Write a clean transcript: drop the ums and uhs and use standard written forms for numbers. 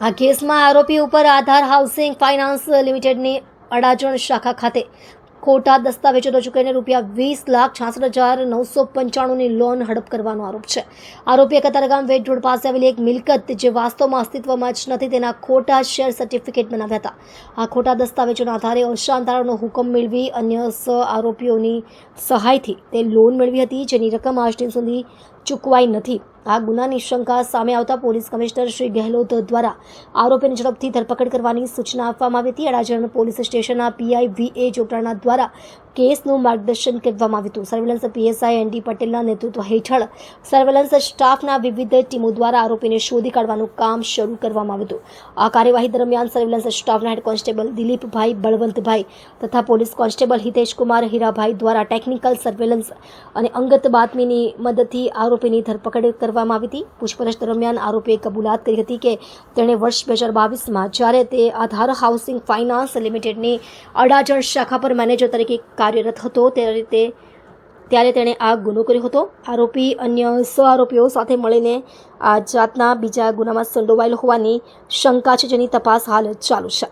આ કેસમાં આરોપી ઉપર આધાર હાઉસિંગ ફાઇનાન્સ લિમિટેડની અડાજણ શાખા ખાતે ખોટા દસ્તાવેજો રજૂ કરીને ₹20,66,995ની લોન હડપ કરવાનો આરોપ છે. આરોપીએ કતારગામ વેટ રોડ પાસે આવેલી એક મિલકત જે વાસ્તવમાં અસ્તિત્વમાં જ નથી તેના ખોટા શેર સર્ટિફિકેટ બનાવ્યા હતા. આ ખોટા દસ્તાવેજોના આધારે અશાંતાળાનો હુકમ મેળવી અન્ય આરોપીઓની સહાયથી તે લોન મેળવી હતી, જેની રકમ આજ દિન સુધી ચૂકવાઈ નથી. આ ગુનાની શંકા સામે આવતા પોલીસ કમિશનર શ્રી ગેહલોત દ્વારા આરોપીની ઝડપથી ધરપકડ કરવાની સૂચના આપવામાં આવી હતી. અડાજણ પોલીસ સ્ટેશનના પીઆઈ વી.એ. જોટાણા દ્વારા કેસનું માર્ગદર્શન કરવામાં આવ્યું હતું. Surveillance PSI N D. પટેલના નેતૃત્વ હેઠળ સર્વેલન્સ સ્ટાફના વિવિધ ટીમો દ્વારા આરોપીને શોધી કાઢવાનું કામ શરૂ કરવામાં આવ્યું હતું. આ કાર્યવાહી દરમિયાન સર્વેલન્સ સ્ટાફના હેડ કોન્સ્ટેબલ દિલીપભાઈ બળવંતભાઈ તથા પોલીસ કોન્સ્ટેબલ હિતેશકુમાર હીરાભાઈ દ્વારા ટેકનિકલ સર્વેલન્સ અને અંગત બાતમીની મદદથી આરોપીની ધરપકડ કરવામાં આવી હતી. પૂછપરછ દરમિયાન આરોપીએ કબૂલાત કરી હતી કે તેણે વર્ષ 2022માં જ્યારે તે આધાર હાઉસિંગ ફાઇનાન્સ લિમિટેડની અડાજણ શાખા પર મેનેજર તરીકે કાર્યરત હતો ત્યારે તેણે આ ગુનો કર્યો હતો. આરોપી અન્ય આરોપીઓ સાથે મળીને આ જાતના બીજા ગુનામાં સંડોવાયેલો હોવાની શંકા છે, જેની તપાસ હાલ ચાલુ છે.